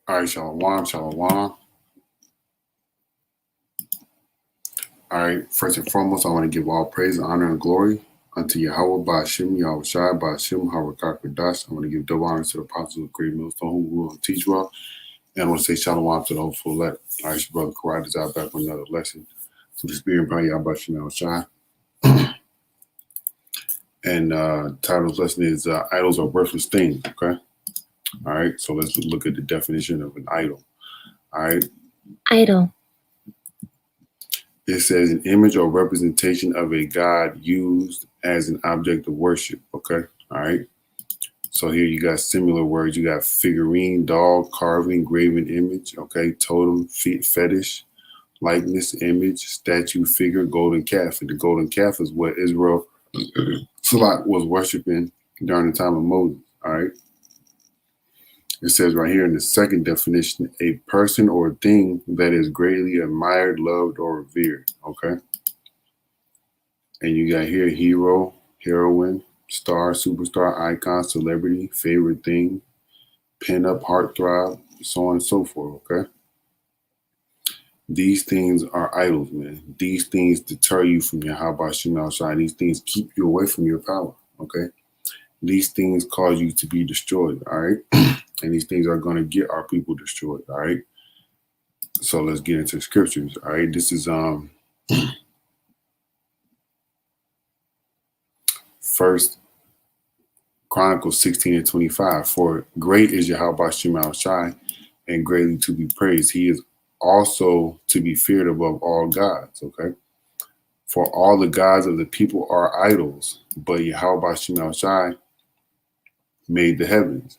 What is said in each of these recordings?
All right, shalom, shalom. All right, first and foremost, I want to give all praise, honor, and glory unto Yahweh, Ba'ashem, Yahweh Shai, Ba'ashem, Harakak, Kadash. I want to give double honor to the apostles of Great Millstone who rule and teach well. And I want to say shalom to the hopeful elect. All right, your brother Karat is out back with another lesson. So the spirit and power, Yahweh Ba'ashem, Yahweh Shai. And title's lesson is Idols Are Worthless Things, okay? All right, so let's look at the definition of an idol. All right. Idol. It says an image or representation of a god used as an object of worship. Okay. All right. So here you got similar words. You got figurine, doll, carving, graven image. Okay. Totem, fetish, likeness, image, statue, figure, golden calf. And the golden calf is what Israel was worshiping during the time of Moses. All right. It says right here in the second definition, a person or thing that is greatly admired, loved, or revered. Okay. And you got here hero, heroine, star, superstar, icon, celebrity, favorite thing, pin up, heartthrob, so on and so forth. Okay. These things are idols, man. These things deter you from your Yahweh Shema Shai. These things keep you away from your power. Okay. These things cause you to be destroyed. All right. And these things are going to get our people destroyed. All right. So let's get into the scriptures. All right. This is First Chronicles 16:25. For great is Yahweh Shema Shai, and greatly to be praised. He is also to be feared above all gods. Okay. For all the gods of the people are idols, but Yahweh Shema Shai made the heavens.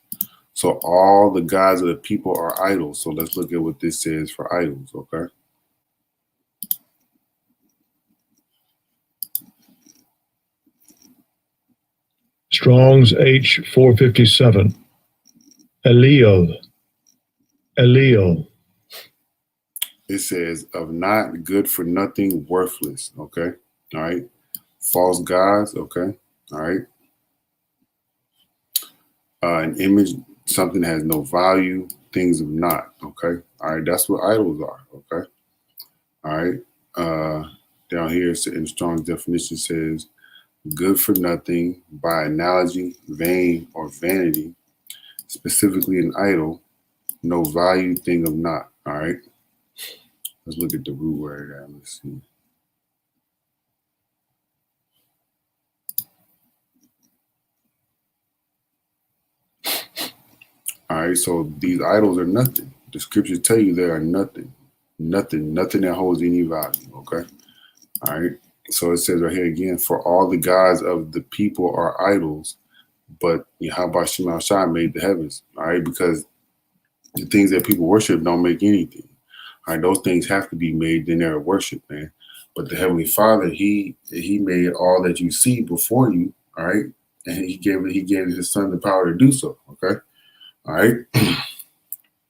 So all the gods of the people are idols. So let's look at what this says for idols, okay? Strong's H457. Eliel. It says of not good for nothing, worthless, okay? All right. False gods, okay? All right. An image, something has no value, things of not, okay? All right, that's what idols are, okay? All right. Down here in Strong's definition says good for nothing, by analogy, vain or vanity, specifically an idol, no value, thing of not. All right. Let's look at the root word. Let's see. All right. So these idols are nothing. The scriptures tell you they are nothing. Nothing that holds any value. Okay. All right. So it says right here again, for all the gods of the people are idols, but Yahweh Shema Shai made the heavens. All right. Because the things that people worship don't make anything. All right. Those things have to be made, then they're worship, man. But the Heavenly Father, he made all that you see before you. All right. And he gave his son the power to do so. Okay. All right.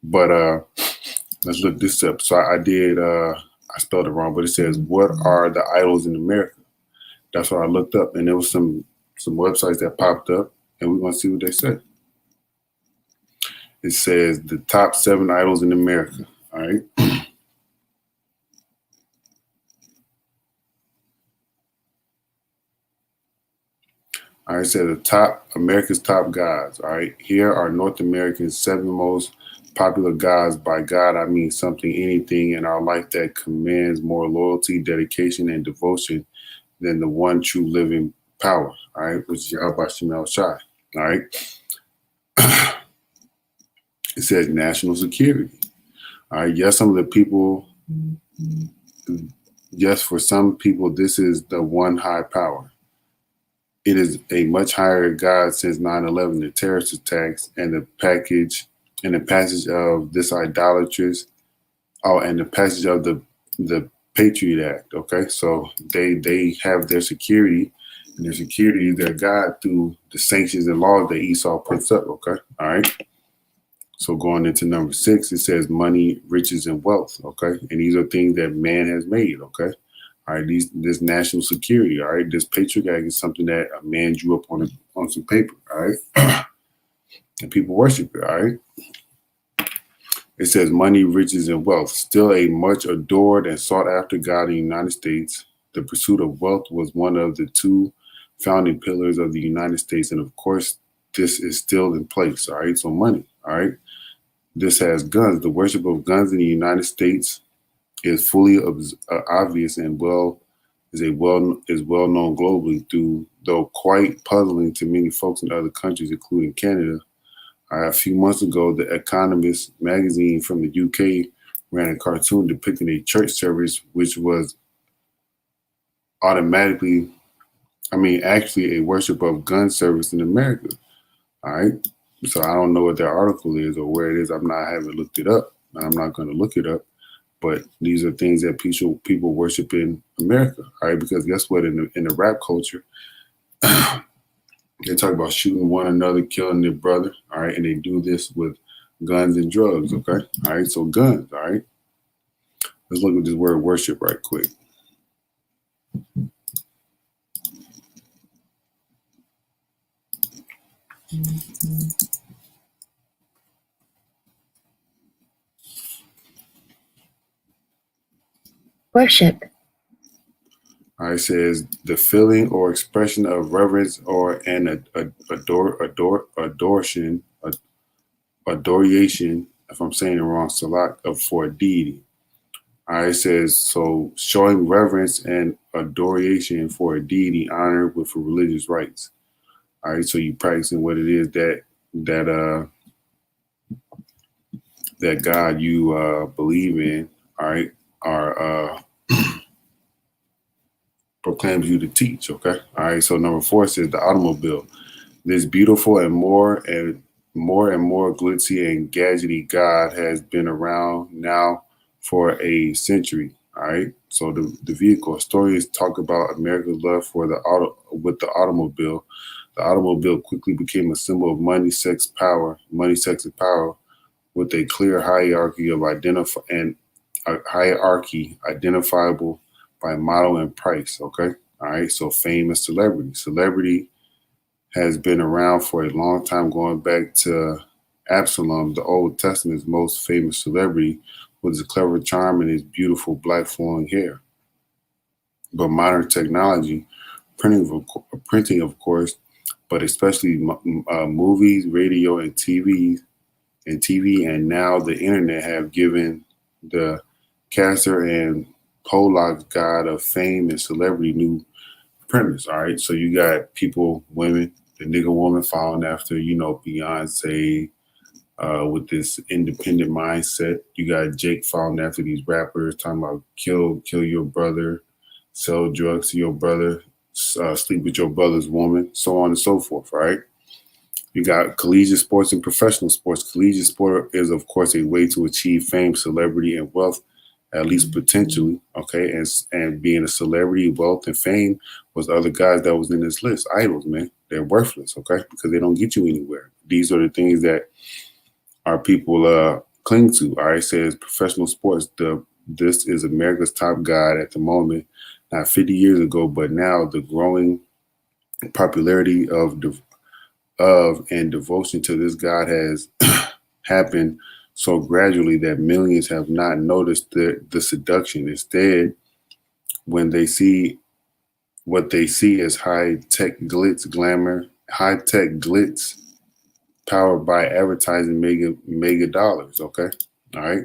But let's look this up. So I spelled it wrong, but it says, what are the idols in America? That's what I looked up, and there was some websites that popped up, and we're gonna see what they said. It says the top 7 idols in America. All right. All right, so America's top gods. All right, here are North America's 7 most popular gods. By God, I mean something, anything in our life that commands more loyalty, dedication, and devotion than the one true living power. All right, which is Yahweh Shema Shai. All right. It says national security. All right, yes, for some people, this is the one high power. It is a much higher God since 9/11, the terrorist attacks, and the passage of this idolatrous, and the passage of the Patriot Act. Okay, so they have their security, and their security is their God through the sanctions and laws that Esau puts up. Okay, all right. So going into number 6, it says money, riches, and wealth. Okay, and these are things that man has made. Okay. All right, this national security. All right, this Patriot Act is something that a man drew up on some paper. All right, and people worship it. All right, It says money, riches, and wealth. Still a much adored and sought after God in the United States. The pursuit of wealth was one of the two founding pillars of the United States. And of course, this is still in place. All right. So money. All right. This has guns. The worship of guns in the United States is fully obvious and well known globally, though quite puzzling to many folks in other countries, including Canada. A few months ago, The Economist magazine from the UK ran a cartoon depicting a church service, which was actually a worship of gun service in America. All right. So I don't know what that article is or where it is. I haven't looked it up. I'm not going to look it up. But these are things that people worship in America. All right. Because guess what? In the rap culture, they talk about shooting one another, killing their brother. All right. And they do this with guns and drugs. Okay. All right. So guns. All right. Let's look at this word worship right quick. Worship. All right, it says the feeling or expression of reverence or an adoration, if I'm saying it wrong, salat, for a deity. All right, it says, so showing reverence and adoration for a deity honored with religious rites. All right, so you practicing what it is that God you believe in, all right, are proclaims you to teach. Okay. All right. So number 4 says the automobile. This beautiful and more glitzy and gadgety God has been around now for a century. All right. So the vehicle. Historians talk about America's love for the automobile. The automobile quickly became a symbol of money, sex, and power, with a clear hierarchy identifiable by model and price. Okay. All right. So fame and celebrity. Celebrity has been around for a long time, going back to Absalom, the Old Testament's most famous celebrity, with his clever charm and his beautiful black flowing hair. But modern technology, printing of course, but especially movies, radio, and TV, and now the internet have given the caster and Pollock's god of fame and celebrity new premise. All right. So you got people, women, the nigga woman following after, Beyonce with this independent mindset. You got Jake following after these rappers talking about kill your brother, sell drugs to your brother, sleep with your brother's woman, so on and so forth. Right. You got collegiate sports and professional sports. Collegiate sport is, of course, a way to achieve fame, celebrity, and wealth, at least potentially, okay? And being a celebrity, wealth, and fame was other guys that was in this list. Idols, man. They're worthless, okay? Because they don't get you anywhere. These are the things that our people cling to. All right, it says professional sports. This is America's top guide at the moment, not 50 years ago, but now the growing popularity of and devotion to this God has happened so gradually that millions have not noticed the seduction. Instead, when they see what they see as high-tech glitz, powered by advertising mega dollars, okay? All right?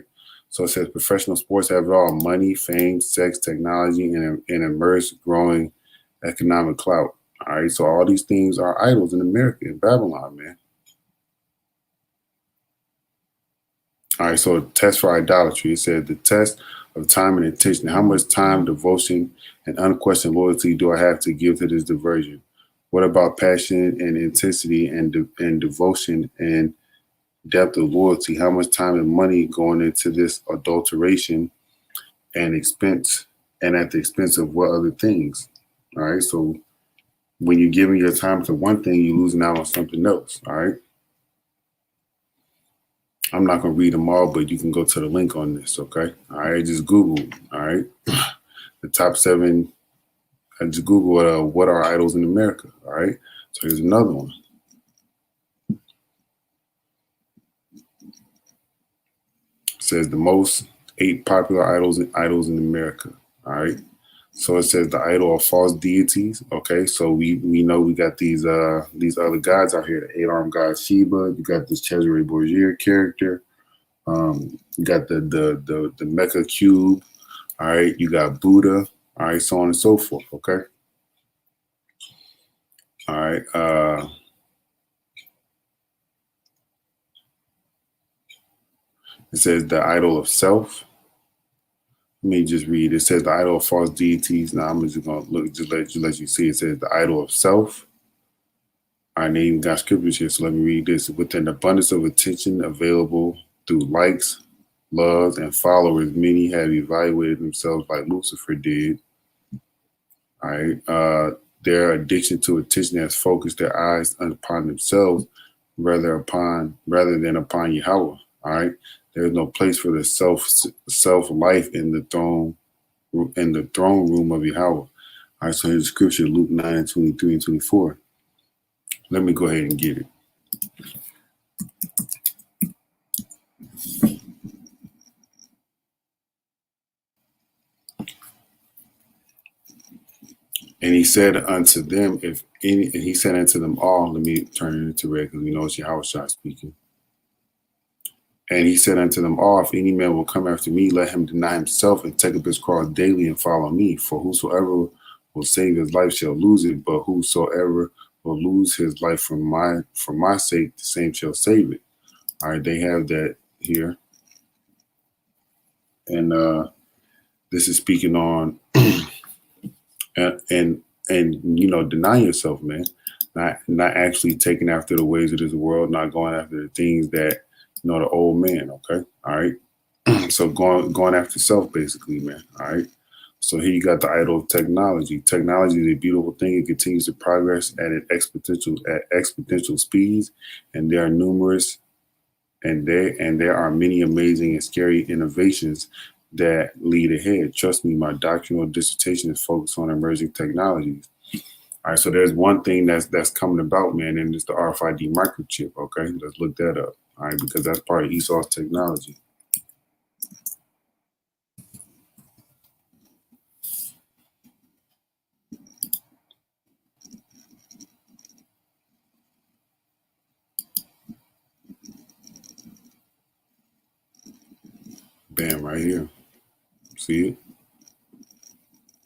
So it says professional sports have it all: money, fame, sex, technology, and immersed growing economic clout. All right, so all these things are idols in America, in Babylon, man. All right, so test for idolatry. It said the test of time and attention. How much time, devotion, and unquestioned loyalty do I have to give to this diversion? What about passion and intensity and devotion and depth of loyalty? How much time and money going into this adulteration and expense, and at the expense of what other things? All right, so when you're giving your time to one thing, you're losing out on something else. All right. I'm not going to read them all, but you can go to the link on this. Okay. All right. Just Google. All right. The top 7. Just Google what are idols in America. All right. So here's another one. says the most 8 popular idols in America. All right. So it says the idol of false deities. Okay, so we know we got these other gods out here. The 8-armed god Sheba. You got this Cesare Borgia character. You got the Mecha cube. All right, you got Buddha. All right, so on and so forth. Okay. All right. It says the idol of self. Let me just read. It says the idol of false deities. Now I'm just gonna look, just let you see. It says the idol of self. I even got scriptures here, so let me read this. With an abundance of attention available through likes, loves, and followers, many have evaluated themselves like Lucifer did. All right. Their addiction to attention has focused their eyes upon themselves rather than upon Yahweh. All right. There's no place for the self life in the throne room of Yahweh. All right, so here's the scripture, Luke 9:23 and 24. Let me go ahead and get it. And he said unto them, he said unto them all, let me turn it into red because we know it's Yahweh speaking. And he said unto them all, if any man will come after me, let him deny himself and take up his cross daily and follow me. For whosoever will save his life shall lose it, but whosoever will lose his life for my sake, the same shall save it. All right, they have that here. And this is speaking on and deny yourself, man. Not actually taking after the ways of this world, not going after the things that the old man, okay? All right. So going after self, basically, man. All right. So here you got the idol of technology. Technology is a beautiful thing. It continues to progress at exponential speeds, and there are numerous, and there are many amazing and scary innovations that lead ahead. Trust me, my doctoral dissertation is focused on emerging technologies. All right, so there's one thing that's coming about, man, and it's the RFID microchip. Okay, let's look that up. All right, because that's part of Esau's technology. Bam, right here. See it?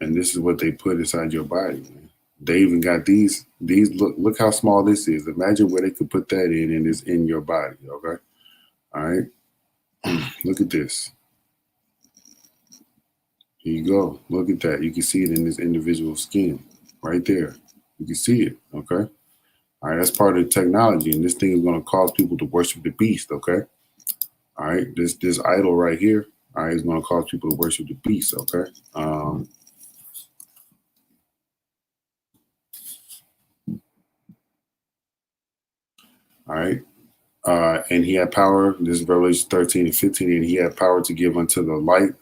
And this is what they put inside your body, man. They even got these look how small this is. Imagine where they could put that in, and it's in your body, okay? All right. Look at this. Here you go. Look at that. You can see it in this individual skin right there. You can see it, okay? All right, that's part of the technology, and this thing is going to cause people to worship the beast, okay? All right, this idol right here, all right, is going to cause people to worship the beast, okay? All right, and he had power. This is Revelation 13 and 15, and he had power to give unto the light,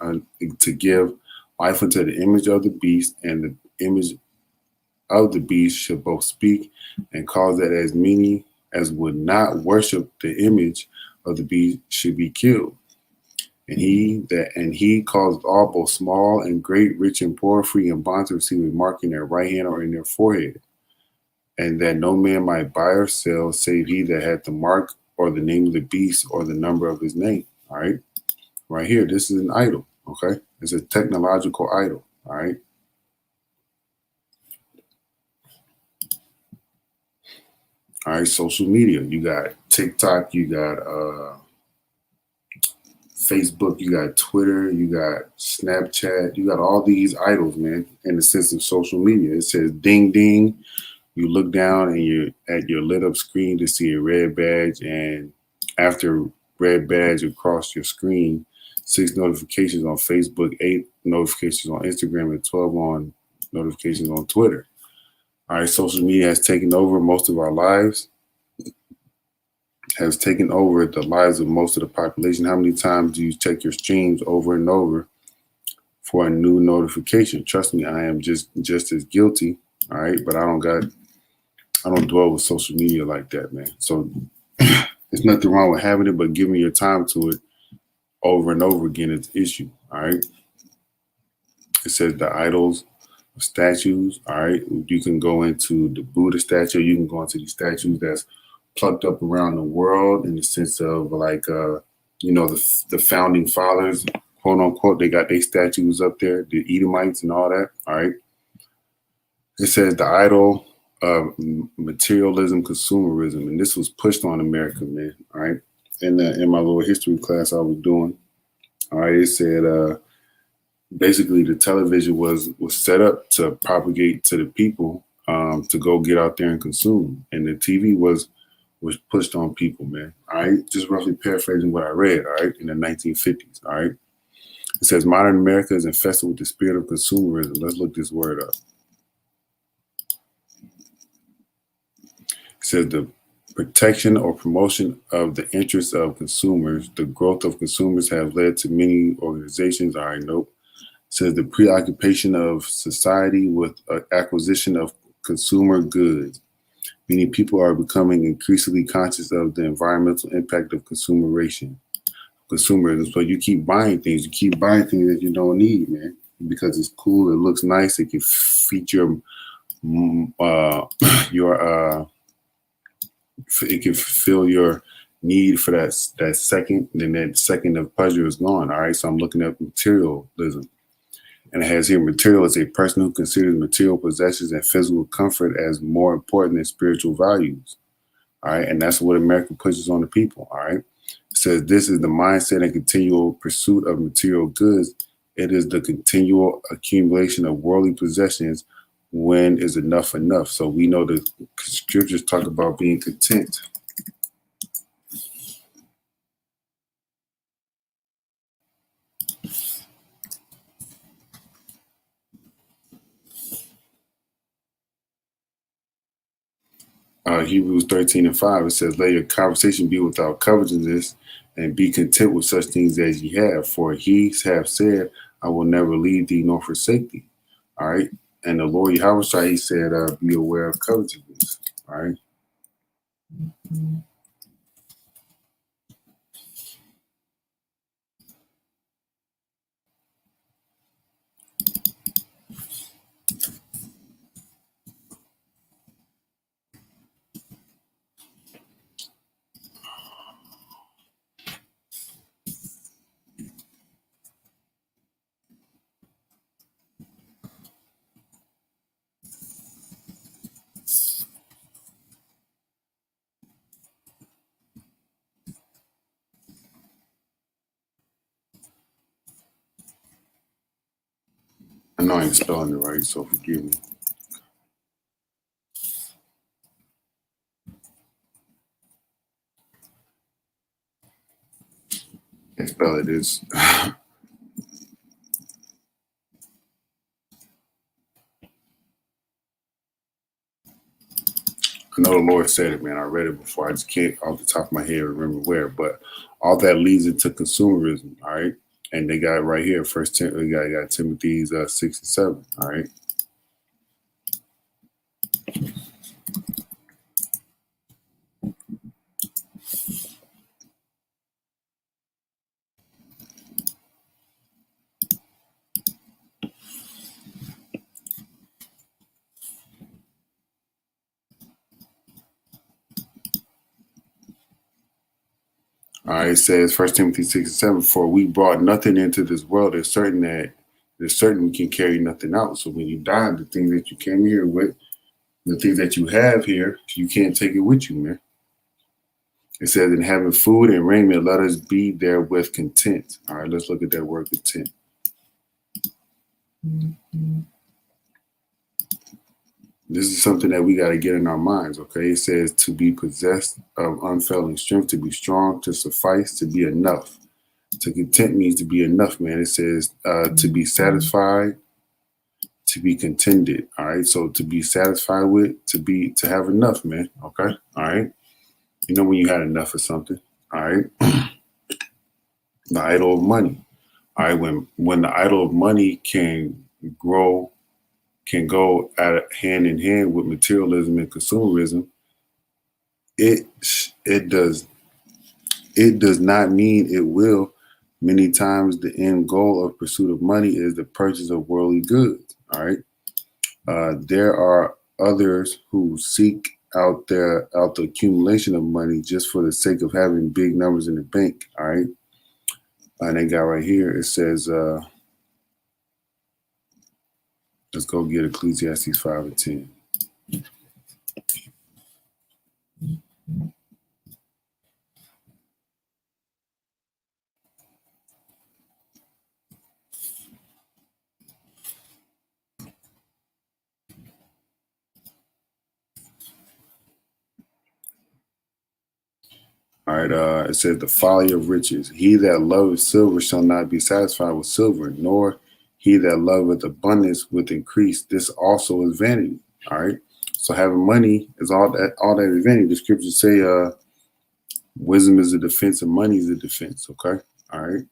to give life unto the image of the beast, and the image of the beast should both speak and cause that as many as would not worship the image of the beast should be killed. And he caused all, both small and great, rich and poor, free and bond, to receive a mark in their right hand or in their forehead, and that no man might buy or sell save he that had the mark or the name of the beast or the number of his name. All right, right here, this is an idol. Okay, it's a technological idol. All right. All right, social media. You got TikTok, you got Facebook, you got Twitter, you got Snapchat, you got all these idols, man, in the sense of social media. It says ding ding. You look down and you're at your lit up screen to see a red badge, and after red badge across your screen, 6 notifications on Facebook, 8 notifications on Instagram, and 12 on notifications on Twitter. All right, social media has taken over most of our lives, has taken over the lives of most of the population. How many times do you check your streams over and over for a new notification? Trust me, I am just as guilty. All right, but I don't dwell with social media like that, man. So there's nothing wrong with having it, but giving your time to it over and over again as the issue. All right. It says the idols of statues. All right. You can go into the Buddha statue. You can go into these statues that's plucked up around the world in the sense of like, the founding fathers, quote unquote, they got their statues up there, the Edomites and all that. All right. It says the idol of materialism, consumerism, and this was pushed on America, man. All right. In my little history class I was doing, all right, it said basically the television was set up to propagate to the people to go get out there and consume, and the TV was pushed on people, man. All right, just roughly paraphrasing what I read. All right, in the 1950s. All right, it says modern America is infested with the spirit of consumerism. Let's look this word up. It says the protection or promotion of the interests of consumers. The growth of consumers have led to many organizations. All right, nope. It says the preoccupation of society with acquisition of consumer goods, meaning people are becoming increasingly conscious of the environmental impact of consumerism. So you keep buying things. You keep buying things that you don't need, man, because it's cool. It looks nice. It can feature it can fulfill your need for that second. Then that second of pleasure is gone. All right. So I'm looking at materialism. And it has here material is a person who considers material possessions and physical comfort as more important than spiritual values. All right. And that's what America pushes on the people. All right. It says this is the mindset and continual pursuit of material goods. It is the continual accumulation of worldly possessions. When is enough enough? So we know the scriptures talk about being content. Hebrews 13:5, it says, let your conversation be without covetousness and be content with such things as ye have. For he have said, I will never leave thee nor forsake thee. All right. And the Lord Yahweh, he said, be aware of covetousness. All right. I know I ain't spelling it right, so forgive me. Can't spell it is. I know the Lord said it, man. I read it before. I just can't off the top of my head remember where, but all that leads into consumerism. All right. And they got it right here. We got Timothy's 6 and 7. All right. All right, it says 1 Timothy 6 and 7, for we brought nothing into this world. It's certain we can carry nothing out. So when you die, the things that you came here with, the things that you have here, you can't take it with you, man. It says, in having food and raiment, let us be there with content. All right, let's look at that word content. Mm-hmm. This is something that we got to get in our minds, okay? It says to be possessed of unfailing strength, to be strong, to suffice, to be enough. To content means to be enough, man. It says to be satisfied, to be contented, all right? So to be satisfied with, to have enough, man, okay? All right? You know when you had enough of something, all right? The idol of money, all right? When the idol of money can go hand in hand with materialism and consumerism, it does not mean it will Many times the end goal of pursuit of money is the purchase of worldly goods. All right. There are others who seek out the accumulation of money just for the sake of having big numbers in the bank. All right. And they got right here, it says, let's go get Ecclesiastes 5 and 10. All right, it says the folly of riches. He that loveth silver shall not be satisfied with silver, nor he that loveth abundance with increase. This also is vanity. All right. So having money is all that is vanity. The scriptures say wisdom is a defense and money is a defense. Okay. All right.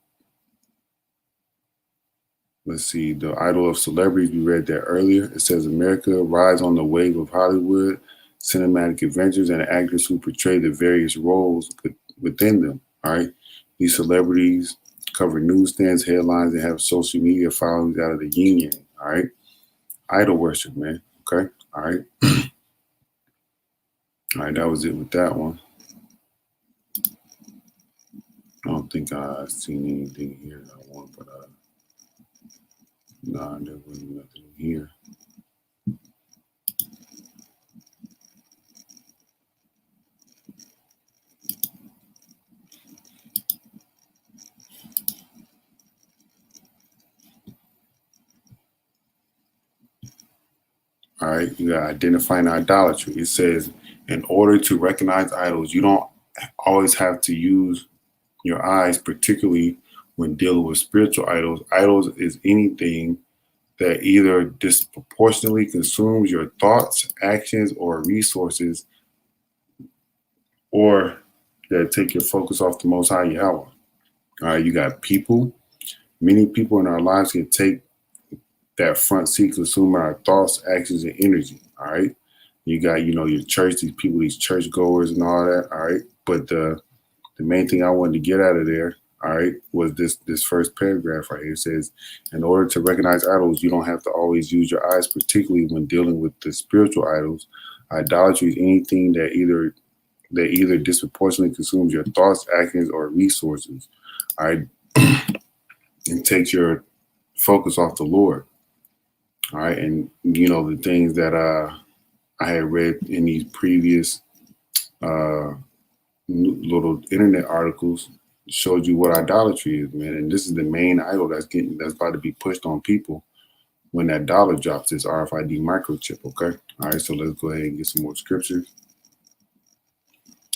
Let's see. The idol of celebrities, we read that earlier. It says America rides on the wave of Hollywood, cinematic adventures, and actors who portray the various roles within them. All right. These celebrities cover newsstands, headlines, and have social media followings out of the yin. All right. Idol worship, man. Okay. All right. All right. That was it with that one. I don't think I've seen anything here that I want, but nah, there wasn't nothing here. All right, you got identifying idolatry. It says, in order to recognize idols, you don't always have to use your eyes, particularly when dealing with spiritual idols. Idols is anything that either disproportionately consumes your thoughts, actions, or resources, or that take your focus off the Most High Yahweh. All right, you got people. Many people in our lives can take that front seat, consuming our thoughts, actions, and energy. All right. You got, your church, these people, these church goers and all that. All right. But the main thing I wanted to get out of there, all right, was this first paragraph right here. It says, in order to recognize idols, you don't have to always use your eyes, particularly when dealing with the spiritual idols. Idolatry is anything that either disproportionately consumes your thoughts, actions, or resources. All right. And takes your focus off the Lord. All right. And, the things that I had read in these previous little internet articles showed you what idolatry is, man. And this is the main idol that's about to be pushed on people when that dollar drops, this RFID microchip. Okay. All right. So let's go ahead and get some more scriptures.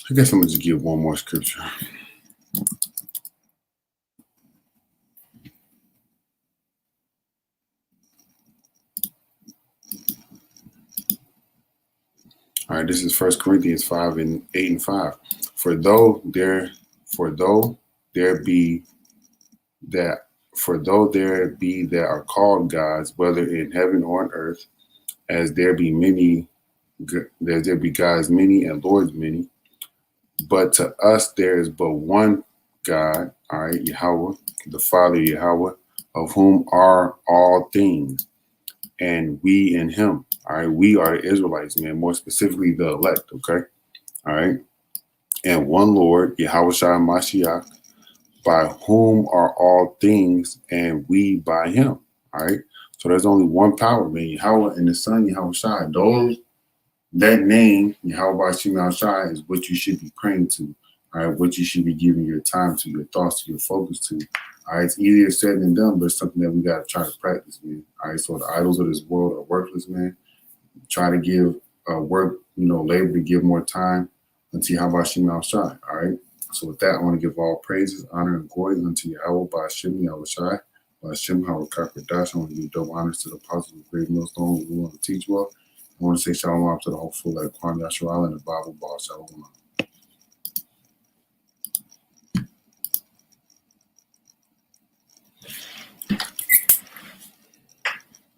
I guess I'm going to just give one more scripture. All right, this is 1 Corinthians 5 and 8 and 5. For though there be that are called gods, whether in heaven or on earth, as there be gods many and lords many, but to us there is but one God, all right, Yahweh, the Father Yahweh, of whom are all things, and we in him. All right, we are the Israelites, man, more specifically the elect, okay? All right. And one Lord, Yahushua Mashiach, by whom are all things, and we by him. All right. So there's only one power, man, Yahweh and the Son, Yahushua. That name, Yahweh Shai, is what you should be praying to. All right, what you should be giving your time to, your thoughts to, your focus to. All right, it's easier said than done, but it's something that we got to try to practice, man. All right, so the idols of this world are worthless, man. Try to give work, labor to give more time unto Yahweh Shai. All right. So with that, I want to give all praises, honor, and glory unto Yahweh by Hashem Yahweh Shai, by Hashem Hawah Kakadash. I want to give double honors to the apostles of Great Millstone who want to teach well. I want to say shalom to the whole full like Kwame Yashua and the Bible Ball. Shalom.